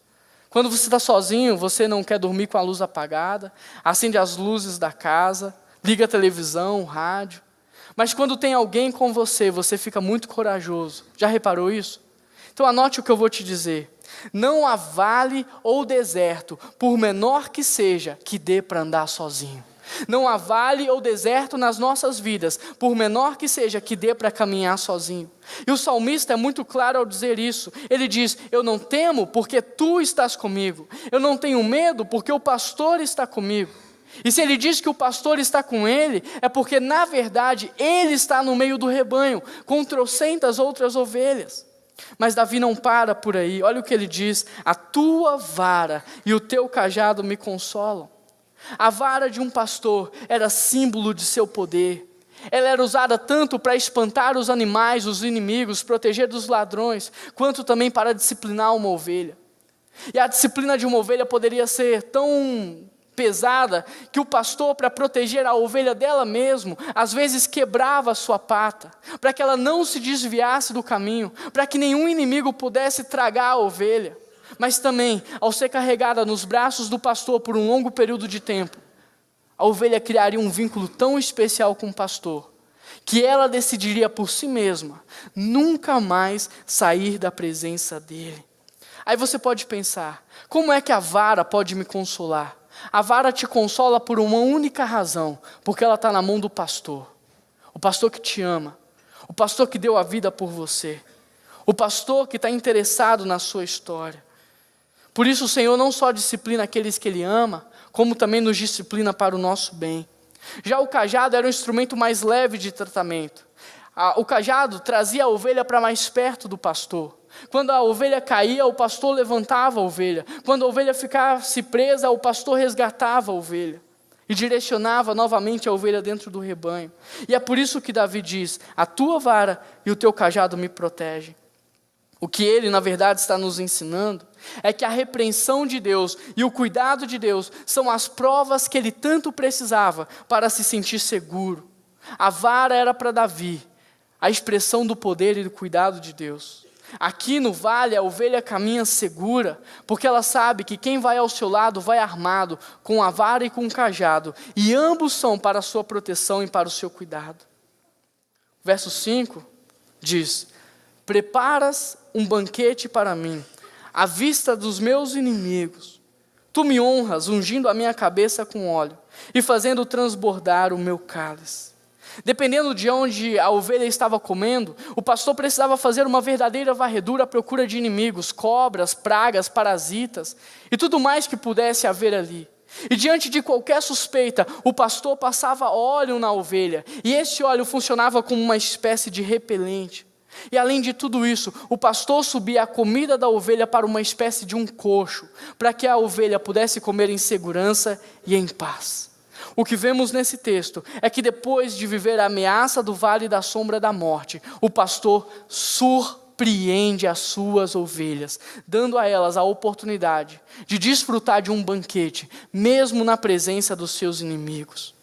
Speaker 1: Quando você está sozinho, você não quer dormir com a luz apagada, acende as luzes da casa, liga a televisão, o rádio. Mas quando tem alguém com você, você fica muito corajoso. Já reparou isso? Então anote o que eu vou te dizer. Não há vale ou deserto, por menor que seja, que dê para andar sozinho. Não há vale ou deserto nas nossas vidas, por menor que seja, que dê para caminhar sozinho. E o salmista é muito claro ao dizer isso. Ele diz: eu não temo porque tu estás comigo. Eu não tenho medo porque o pastor está comigo. E se ele diz que o pastor está com ele, é porque na verdade ele está no meio do rebanho, com trocentas outras ovelhas. Mas Davi não para por aí. Olha o que ele diz: a tua vara e o teu cajado me consolam. A vara de um pastor era símbolo de seu poder. Ela era usada tanto para espantar os animais, os inimigos, proteger dos ladrões, quanto também para disciplinar uma ovelha. E a disciplina de uma ovelha poderia ser tão pesada que o pastor, para proteger a ovelha dela mesmo, às vezes quebrava a sua pata, para que ela não se desviasse do caminho, para que nenhum inimigo pudesse tragar a ovelha. Mas também, ao ser carregada nos braços do pastor por um longo período de tempo, a ovelha criaria um vínculo tão especial com o pastor, que ela decidiria por si mesma nunca mais sair da presença dele. Aí você pode pensar: como é que a vara pode me consolar? A vara te consola por uma única razão, porque ela está na mão do pastor. O pastor que te ama, o pastor que deu a vida por você, o pastor que está interessado na sua história. Por isso o Senhor não só disciplina aqueles que Ele ama, como também nos disciplina para o nosso bem. Já o cajado era um instrumento mais leve de tratamento. O cajado trazia a ovelha para mais perto do pastor. Quando a ovelha caía, o pastor levantava a ovelha. Quando a ovelha ficasse presa, o pastor resgatava a ovelha e direcionava novamente a ovelha dentro do rebanho. E é por isso que Davi diz: a tua vara e o teu cajado me protegem. O que ele, na verdade, está nos ensinando é que a repreensão de Deus e o cuidado de Deus são as provas que ele tanto precisava para se sentir seguro. A vara era para Davi a expressão do poder e do cuidado de Deus. Aqui no vale a ovelha caminha segura, porque ela sabe que quem vai ao seu lado vai armado com a vara e com o cajado, e ambos são para a sua proteção e para o seu cuidado. Verso 5 diz: preparas um banquete para mim, à vista dos meus inimigos. Tu me honras, ungindo a minha cabeça com óleo, e fazendo transbordar o meu cálice. Dependendo de onde a ovelha estava comendo, o pastor precisava fazer uma verdadeira varredura à procura de inimigos, cobras, pragas, parasitas, e tudo mais que pudesse haver ali. E diante de qualquer suspeita, o pastor passava óleo na ovelha, e esse óleo funcionava como uma espécie de repelente. E além de tudo isso, o pastor subia a comida da ovelha para uma espécie de um coxo, para que a ovelha pudesse comer em segurança e em paz. O que vemos nesse texto é que depois de viver a ameaça do vale da sombra da morte, o pastor surpreende as suas ovelhas, dando a elas a oportunidade de desfrutar de um banquete, mesmo na presença dos seus inimigos.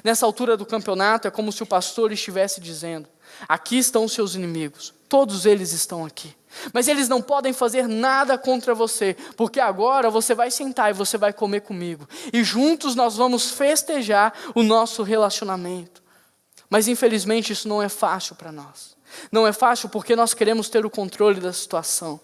Speaker 1: Nessa altura do campeonato, é como se o pastor estivesse dizendo: aqui estão os seus inimigos, todos eles estão aqui. Mas eles não podem fazer nada contra você, porque agora você vai sentar e você vai comer comigo. E juntos nós vamos festejar o nosso relacionamento. Mas infelizmente isso não é fácil para nós. Não é fácil porque nós queremos ter o controle da situação.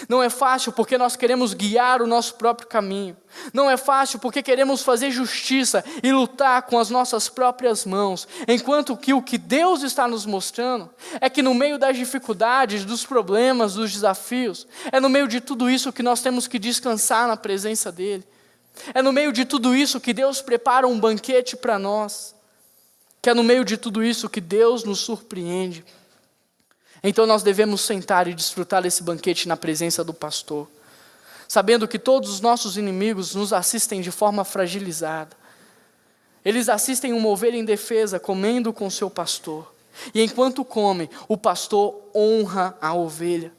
Speaker 1: Não é fácil porque nós queremos guiar o nosso próprio caminho. Não é fácil porque queremos fazer justiça e lutar com as nossas próprias mãos. Enquanto que o que Deus está nos mostrando é que no meio das dificuldades, dos problemas, dos desafios, é no meio de tudo isso que nós temos que descansar na presença dEle. É no meio de tudo isso que Deus prepara um banquete para nós. Que é no meio de tudo isso que Deus nos surpreende. Então nós devemos sentar e desfrutar desse banquete na presença do pastor, sabendo que todos os nossos inimigos nos assistem de forma fragilizada. Eles assistem uma ovelha indefesa comendo com seu pastor. E enquanto come, o pastor honra a ovelha.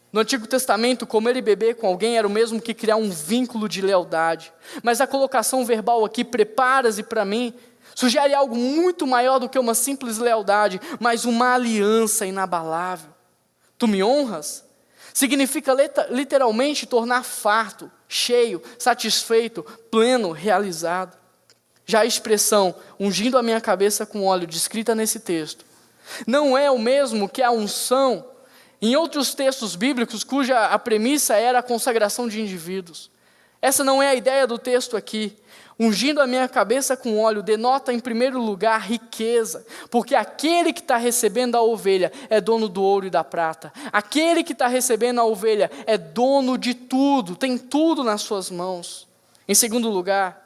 Speaker 1: No Antigo Testamento, comer e beber com alguém era o mesmo que criar um vínculo de lealdade. Mas a colocação verbal aqui, preparas-e para mim, sugere algo muito maior do que uma simples lealdade, mas uma aliança inabalável. Tu me honras? Significa literalmente tornar farto, cheio, satisfeito, pleno, realizado. Já a expressão, ungindo a minha cabeça com óleo, descrita nesse texto, não é o mesmo que a unção Em outros textos bíblicos, cuja a premissa era a consagração de indivíduos. Essa não é a ideia do texto aqui. Ungindo a minha cabeça com óleo denota em primeiro lugar riqueza, porque aquele que está recebendo a ovelha é dono do ouro e da prata. Aquele que está recebendo a ovelha é dono de tudo, tem tudo nas suas mãos. Em segundo lugar,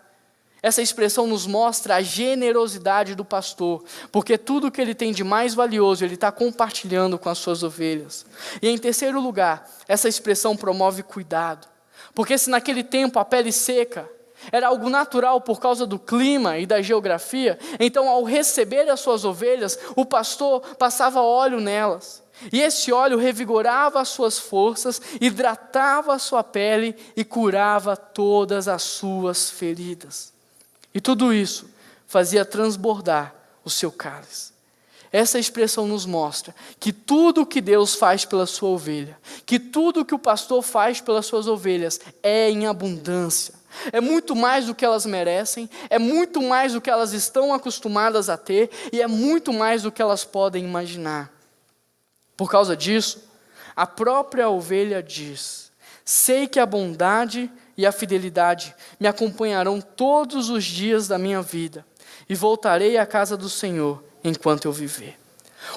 Speaker 1: essa expressão nos mostra a generosidade do pastor, porque tudo que ele tem de mais valioso, ele está compartilhando com as suas ovelhas. E em terceiro lugar, essa expressão promove cuidado, porque se naquele tempo a pele seca era algo natural por causa do clima e da geografia, então ao receber as suas ovelhas, o pastor passava óleo nelas. E esse óleo revigorava as suas forças, hidratava a sua pele e curava todas as suas feridas. E tudo isso fazia transbordar o seu cálice. Essa expressão nos mostra que tudo que Deus faz pela sua ovelha, que tudo que o pastor faz pelas suas ovelhas é em abundância. É muito mais do que elas merecem, é muito mais do que elas estão acostumadas a ter e é muito mais do que elas podem imaginar. Por causa disso, a própria ovelha diz: sei que a bondade e a fidelidade me acompanharão todos os dias da minha vida e voltarei à casa do Senhor enquanto eu viver.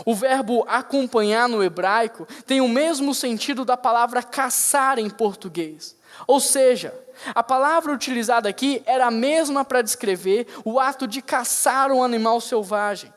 Speaker 1: O verbo acompanhar no hebraico tem o mesmo sentido da palavra caçar em português. Ou seja, a palavra utilizada aqui era a mesma para descrever o ato de caçar um animal selvagem.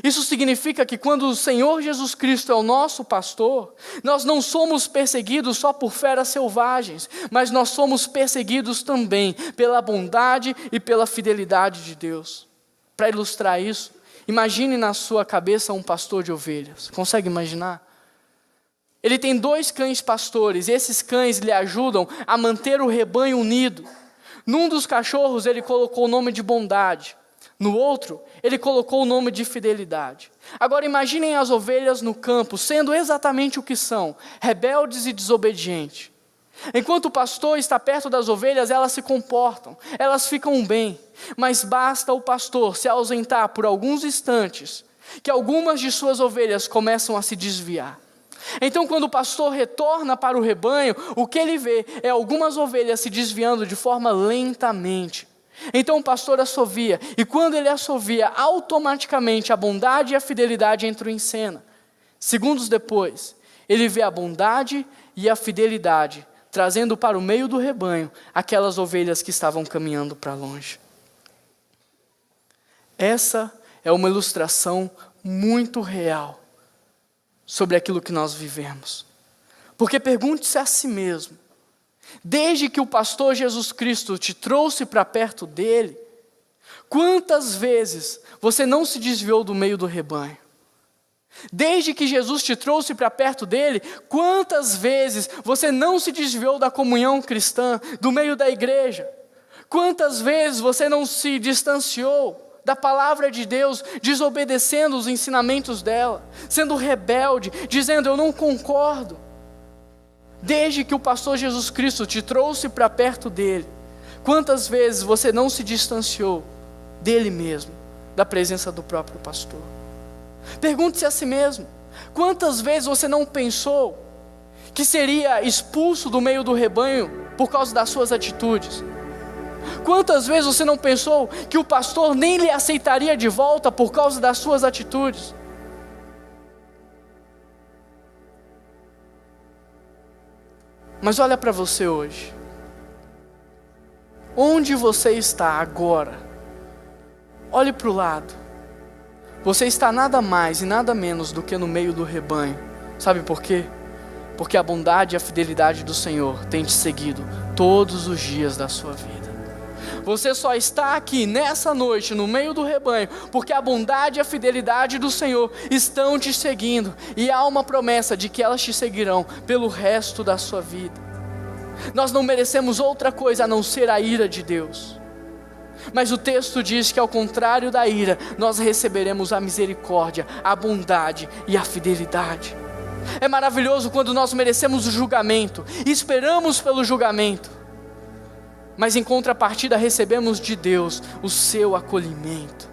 Speaker 1: Isso significa que quando o Senhor Jesus Cristo é o nosso pastor, nós não somos perseguidos só por feras selvagens, mas nós somos perseguidos também pela bondade e pela fidelidade de Deus. Para ilustrar isso, imagine na sua cabeça um pastor de ovelhas. Consegue imaginar? Ele tem 2 cães pastores, e esses cães lhe ajudam a manter o rebanho unido. Num dos cachorros ele colocou o nome de bondade, no outro ele colocou o nome de fidelidade. Agora imaginem as ovelhas no campo sendo exatamente o que são, rebeldes e desobedientes. Enquanto o pastor está perto das ovelhas, elas se comportam, elas ficam bem, mas basta o pastor se ausentar por alguns instantes, que algumas de suas ovelhas começam a se desviar. Então quando o pastor retorna para o rebanho, o que ele vê é algumas ovelhas se desviando de forma lentamente. Então o pastor assovia, e quando ele assovia, automaticamente a bondade e a fidelidade entram em cena. Segundos depois, ele vê a bondade e a fidelidade trazendo para o meio do rebanho aquelas ovelhas que estavam caminhando para longe. Essa é uma ilustração muito real sobre aquilo que nós vivemos. Porque pergunte-se a si mesmo: desde que o pastor Jesus Cristo te trouxe para perto dele, quantas vezes você não se desviou do meio do rebanho? Desde que Jesus te trouxe para perto dele, quantas vezes você não se desviou da comunhão cristã, do meio da igreja? Quantas vezes você não se distanciou da palavra de Deus, desobedecendo os ensinamentos dela, sendo rebelde, dizendo eu não concordo? Desde que o pastor Jesus Cristo te trouxe para perto dele, quantas vezes você não se distanciou dele mesmo, da presença do próprio pastor? Pergunte-se a si mesmo: quantas vezes você não pensou que seria expulso do meio do rebanho por causa das suas atitudes? Quantas vezes você não pensou que o pastor nem lhe aceitaria de volta por causa das suas atitudes? Mas olha para você hoje. Onde você está agora? Olhe para o lado. Você está nada mais e nada menos do que no meio do rebanho. Sabe por quê? Porque a bondade e a fidelidade do Senhor têm te seguido todos os dias da sua vida. Você só está aqui nessa noite no meio do rebanho porque a bondade e a fidelidade do Senhor estão te seguindo, e há uma promessa de que elas te seguirão pelo resto da sua vida. Nós não merecemos outra coisa a não ser a ira de Deus. Mas o texto diz que ao contrário da ira, nós receberemos a misericórdia, a bondade e a fidelidade. É maravilhoso quando nós merecemos o julgamento e esperamos pelo julgamento, mas em contrapartida recebemos de Deus o seu acolhimento.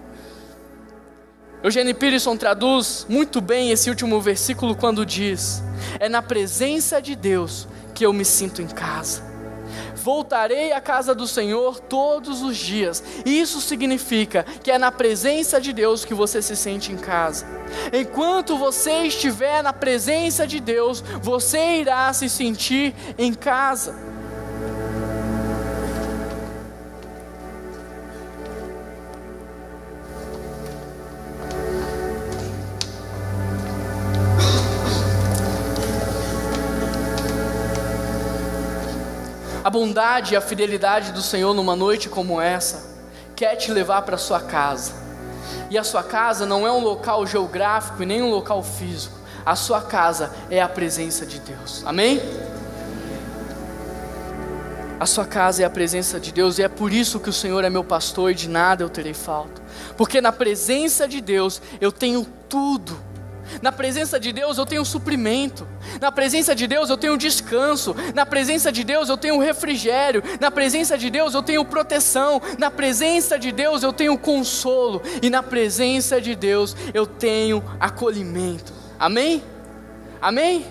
Speaker 1: Eugene Peterson traduz muito bem esse último versículo quando diz: é na presença de Deus que eu me sinto em casa. Voltarei à casa do Senhor todos os dias. Isso significa que é na presença de Deus que você se sente em casa. Enquanto você estiver na presença de Deus, você irá se sentir em casa. A bondade e a fidelidade do Senhor numa noite como essa quer te levar para a sua casa. E a sua casa não é um local geográfico e nem um local físico. A sua casa é a presença de Deus. Amém? A sua casa é a presença de Deus, e é por isso que o Senhor é meu pastor e de nada eu terei falta. Porque na presença de Deus eu tenho tudo. Na presença de Deus eu tenho suprimento. Na presença de Deus eu tenho descanso. Na presença de Deus eu tenho refrigério. Na presença de Deus eu tenho proteção. Na presença de Deus eu tenho consolo. E na presença de Deus eu tenho acolhimento. Amém? Amém?